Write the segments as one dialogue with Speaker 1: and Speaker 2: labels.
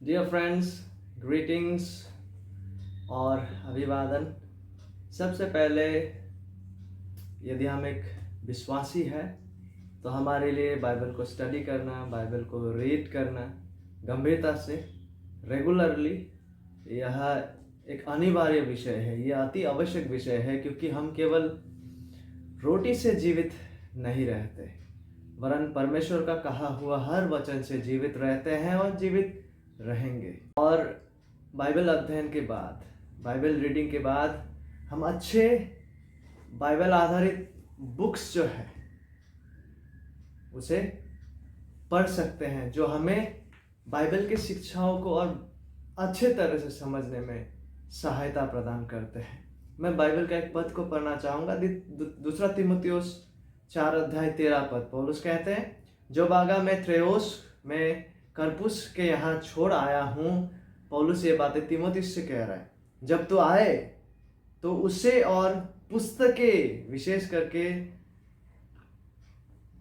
Speaker 1: Dear friends, greetings और अभिवादन। सबसे पहले, यदि हम एक विश्वासी है तो हमारे लिए बाइबल को स्टडी करना, बाइबल को रीड करना गंभीरता से, रेगुलरली, यह एक अनिवार्य विषय है। यह अति आवश्यक विषय है, क्योंकि हम केवल रोटी से जीवित नहीं रहते, वरन परमेश्वर का कहा हुआ हर वचन से जीवित रहते हैं और जीवित रहेंगे। और बाइबल अध्ययन के बाद, बाइबल रीडिंग के बाद हम अच्छे बाइबल आधारित बुक्स जो है उसे पढ़ सकते हैं, जो हमें बाइबल के शिक्षाओं को और अच्छे तरह से समझने में सहायता प्रदान करते हैं। मैं बाइबल का एक पद को पढ़ना चाहूँगा, दूसरा तीमुथियुस 4:13। पौलुस कहते हैं, जो बागा मैं त्रेओस में करपुस के यहाँ छोड़ आया हूँ। पौलुस ये बातें तीमुथियुस से कह रहा है। जब तो आए तो उसे और पुस्तकें, विशेष करके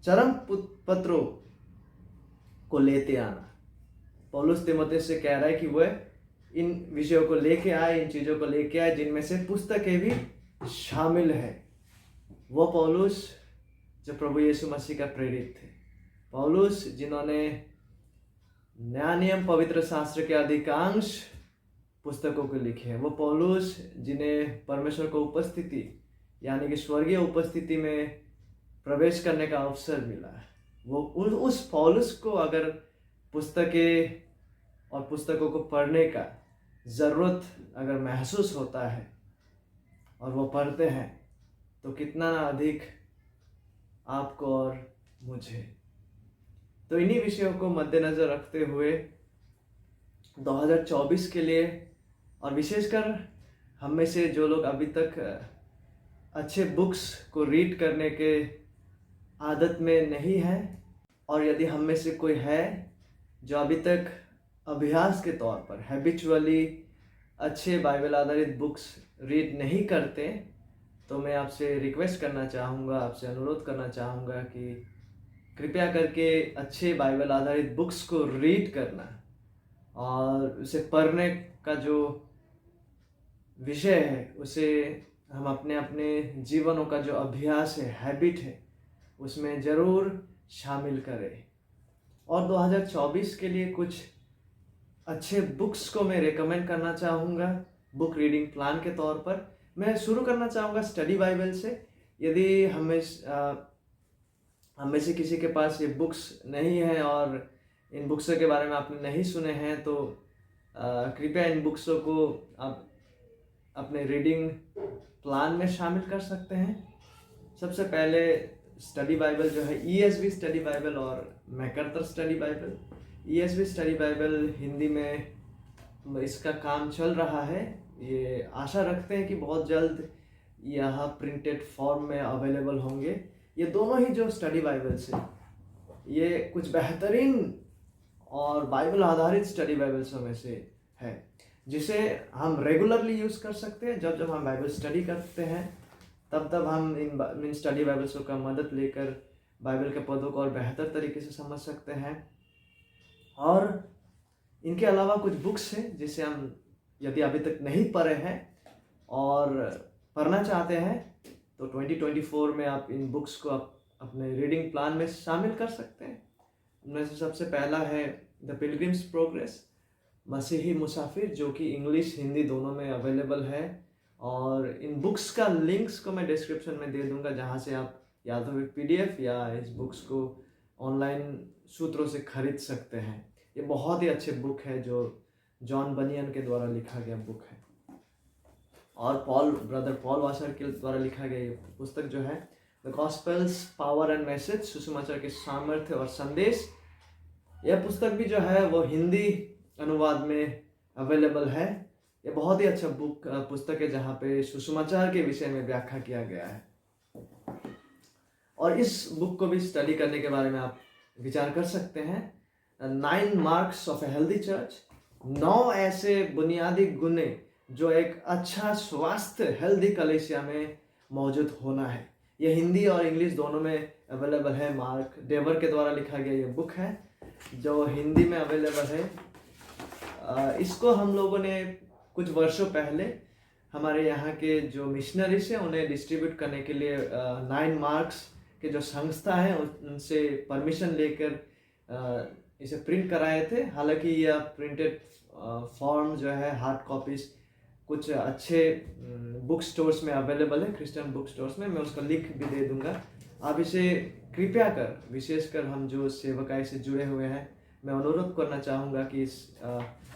Speaker 1: चरम पत्रों को लेते आना। पौलुस तीमुथियुस से कह रहा है कि वह इन विषयों को लेके आए, इन चीज़ों को लेके आए जिनमें से पुस्तकें भी शामिल है। वो पौलुस जो प्रभु यीशु मसीह का प्रेरित थे, पौलुस जिन्होंने नया नियम पवित्र शास्त्र के अधिकांश पुस्तकों को लिखे हैं, वो पौलुस जिन्हें परमेश्वर को उपस्थिति यानी कि स्वर्गीय उपस्थिति में प्रवेश करने का अवसर मिला है, वो उस पौलुस को अगर पुस्तकें और पुस्तकों को पढ़ने का ज़रूरत अगर महसूस होता है और वो पढ़ते हैं, तो कितना अधिक आपको और मुझे। तो इन्हीं विषयों को मद्देनज़र रखते हुए 2024 के लिए, और विशेषकर हम में से जो लोग अभी तक अच्छे बुक्स को रीड करने के आदत में नहीं है, और यदि हम में से कोई है जो अभी तक अभ्यास के तौर पर हैबिचुअली अच्छे बाइबल आधारित बुक्स रीड नहीं करते, तो मैं आपसे रिक्वेस्ट करना चाहूँगा, आपसे अनुरोध करना चाहूँगा कि कृपया करके अच्छे बाइबल आधारित बुक्स को रीड करना और उसे पढ़ने का जो विषय है उसे हम अपने अपने जीवनों का जो अभ्यास है, हैबिट है, उसमें ज़रूर शामिल करें। और 2024 के लिए कुछ अच्छे बुक्स को मैं रेकमेंड करना चाहूँगा बुक रीडिंग प्लान के तौर पर। मैं शुरू करना चाहूँगा स्टडी बाइबल से। यदि हम में से किसी के पास ये बुक्स नहीं है और इन बुक्सों के बारे में आपने नहीं सुने हैं, तो कृपया इन बुक्सों को आप अपने रीडिंग प्लान में शामिल कर सकते हैं। सबसे पहले स्टडी बाइबल जो है ESV स्टडी बाइबल और MacArthur study Bible. ESV study Bible Hindi में इसका काम चल रहा है। ये आशा रखते हैं कि बहुत जल्द यह प्रिंटेड फॉर्म में अवेलेबल होंगे। ये दोनों ही जो स्टडी बाइबल्स हैं, ये कुछ बेहतरीन और बाइबल आधारित स्टडी बाइबल्स में से है, जिसे हम रेगुलरली यूज़ कर सकते हैं। जब जब हम बाइबल स्टडी करते हैं, तब हम इन स्टडी बाइबल्सों का मदद लेकर बाइबल के पदों को और बेहतर तरीके से समझ सकते हैं। और इनके अलावा कुछ बुक्स हैं जिसे हम यदि अभी तक नहीं पढ़े हैं और पढ़ना चाहते हैं, तो 2024 में आप इन बुक्स को अपने रीडिंग प्लान में शामिल कर सकते हैं। उनमें से सबसे पहला है द पिलग्रिम्स प्रोग्रेस, मसीही मुसाफिर, जो कि इंग्लिश हिंदी दोनों में अवेलेबल है। और इन बुक्स का लिंक्स को मैं डिस्क्रिप्शन में दे दूंगा, जहां से आप या तो PDF या इस बुक्स को ऑनलाइन सूत्रों से खरीद सकते हैं। ये बहुत ही अच्छे बुक है जो जॉन बनियन के द्वारा लिखा गया बुक है, और ब्रदर पॉल वाशर के द्वारा लिखा गया ये पुस्तक जो है the gospels power and message, सुसमाचार के सामर्थ्य और संदेश। यह पुस्तक भी जो है वो हिंदी अनुवाद में अवेलेबल है। ये बहुत ही अच्छा पुस्तक है, जहाँ पे सुसमाचार के विषय में व्याख्या किया गया है। और इस बुक को भी स्टडी करने के बारे में आप विचार कर सकते हैं। 9 marks of a healthy church, 9 ऐसे बुनियादी गुण जो एक अच्छा स्वास्थ्य हेल्दी कलीसिया में मौजूद होना है। ये हिंदी और इंग्लिश दोनों में अवेलेबल है। मार्क डेवर के द्वारा लिखा गया ये बुक है, जो हिंदी में अवेलेबल है। इसको हम लोगों ने कुछ वर्षों पहले हमारे यहाँ के जो मिशनरीज हैं उन्हें डिस्ट्रीब्यूट करने के लिए 9 मार्क्स के जो संस्था है उनसे परमिशन लेकर इसे प्रिंट कराए थे। हालांकि यह प्रिंटेड फॉर्म जो है हार्ड कॉपीज कुछ अच्छे बुक स्टोर्स में अवेलेबल है, क्रिश्चियन बुक स्टोर्स में। मैं उसका लिंक भी दे दूंगा। आप इसे कृपया कर, विशेषकर हम जो सेवकाई से जुड़े हुए हैं, मैं अनुरोध करना चाहूँगा कि इस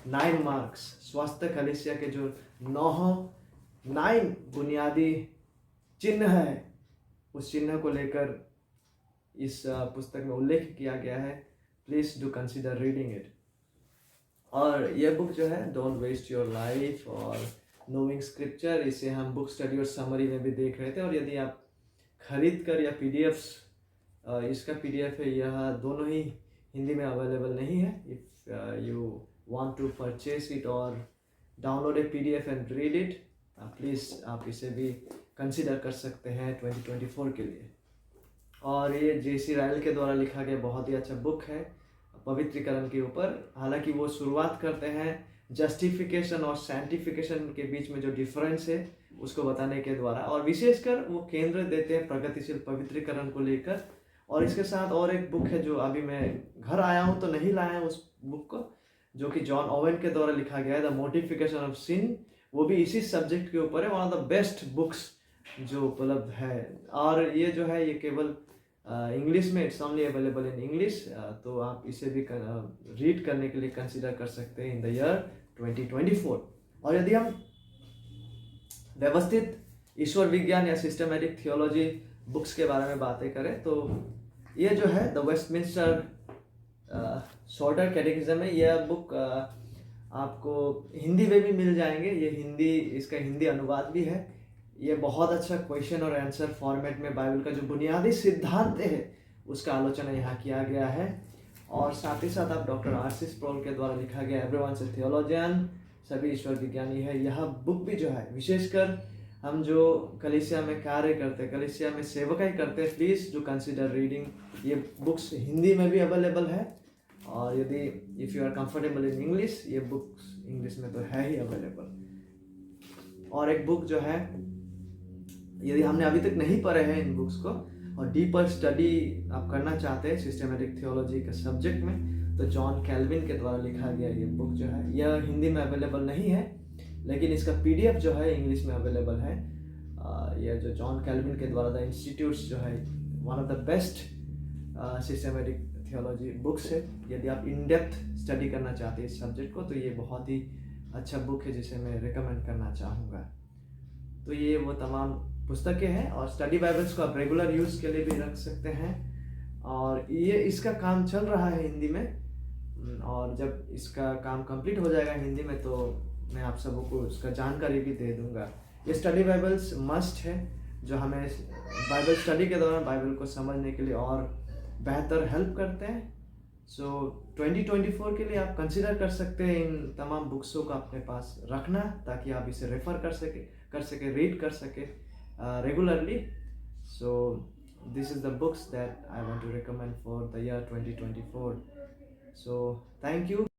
Speaker 1: 9 मार्क्स स्वास्थ्य कलीसिया के जो 9 बुनियादी चिन्ह है, उस चिन्ह को लेकर इस पुस्तक में उल्लेख किया गया है। Please do consider reading it. और यह बुक जो है डोंट वेस्ट योर लाइफ और नोइंग स्क्रिप्चर, इसे हम बुक स्टडी और समरी में भी देख रहे थे। और यदि आप खरीद कर या पीडीएफ्स, इसका पीडीएफ है, यह दोनों ही हिंदी में अवेलेबल नहीं है। If you want to purchase it or download a PDF and read it, please आप इसे भी कंसिडर कर सकते हैं 2024 के लिए। और ये जेसी रायल के द्वारा लिखा गया बहुत ही अच्छा बुक है पवित्रीकरण के ऊपर। हालांकि वो शुरुआत करते हैं जस्टिफिकेशन और सैंटिफिकेशन के बीच में जो डिफरेंस है उसको बताने के द्वारा, और विशेषकर वो केंद्र देते हैं प्रगतिशील पवित्रीकरण को लेकर। और इसके साथ और एक बुक है जो अभी मैं घर आया हूँ तो नहीं लाया हूँ उस बुक को, जो कि जॉन ओवेन के द्वारा लिखा गया है, द मोर्टिफिकेशन ऑफ सिन। वो भी इसी सब्जेक्ट के ऊपर है, one of the best books जो उपलब्ध है। और ये जो है ये केवल इंग्लिश में, it's only available in English, तो आप इसे भी रीड करने के लिए कंसिडर कर सकते हैं इन द ईयर 2024। और यदि हम व्यवस्थित ईश्वर विज्ञान या सिस्टमेटिक थियोलॉजी बुक्स के बारे में बातें करें तो ये जो है द वेस्टमिंस्टर शॉर्टर कैटेकिज्म है। यह बुक आपको हिंदी में भी मिल जाएंगे, ये हिंदी, इसका हिंदी अनुवाद भी है। ये बहुत अच्छा क्वेश्चन और आंसर फॉर्मेट में बाइबल का जो बुनियादी सिद्धांत है उसका आलोचना यहाँ किया गया है। और साथ ही साथ आप डॉक्टर आर.सी. स्प्रोल के द्वारा लिखा गया एवरीवन्स अ थियोलॉजियन, सभी ईश्वर विज्ञानी है। यह बुक भी जो है, विशेषकर हम जो कलीसिया में कार्य करते हैं, कलीसिया में सेवकाई करते हैं, प्लीज़ डू कंसिडर रीडिंग। ये बुक्स हिंदी में भी अवेलेबल है, और यदि if you are comfortable in English, ये बुक्स इंग्लिश में तो है ही अवेलेबल। और एक बुक जो है, यदि हमने अभी तक नहीं पढ़े हैं इन बुक्स को और डीपर स्टडी आप करना चाहते हैं सिस्टमेटिक थियोलॉजी के सब्जेक्ट में, तो जॉन कैल्विन के द्वारा लिखा गया ये बुक जो है, यह हिंदी में अवेलेबल नहीं है, लेकिन इसका पीडीएफ जो है इंग्लिश में अवेलेबल है। यह जो जॉन कैल्विन के द्वारा द इंस्टीट्यूट्स जो है, one of the best systematic theology books है। यदि आप इन डेप्थ स्टडी करना चाहते हैं इस सब्जेक्ट को, तो ये बहुत ही अच्छा बुक है जिसे मैं रिकमेंड करना चाहूँगा। तो ये वो तमाम पुस्तकें हैं, और स्टडी बाइबल्स को आप रेगुलर यूज़ के लिए भी रख सकते हैं। और ये इसका काम चल रहा है हिंदी में, और जब इसका काम कंप्लीट हो जाएगा हिंदी में तो मैं आप सबों को उसका जानकारी भी दे दूंगा। ये स्टडी बाइबल्स मस्ट है जो हमें बाइबल स्टडी के दौरान बाइबल को समझने के लिए और बेहतर हेल्प करते हैं। सो 2024 के लिए आप कंसिडर कर सकते हैं इन तमाम बुक्सों को अपने पास रखना, ताकि आप इसे रेफ़र कर सके, रीड कर सके regularly. So this is the books that I want to recommend for the year 2024. So thank you.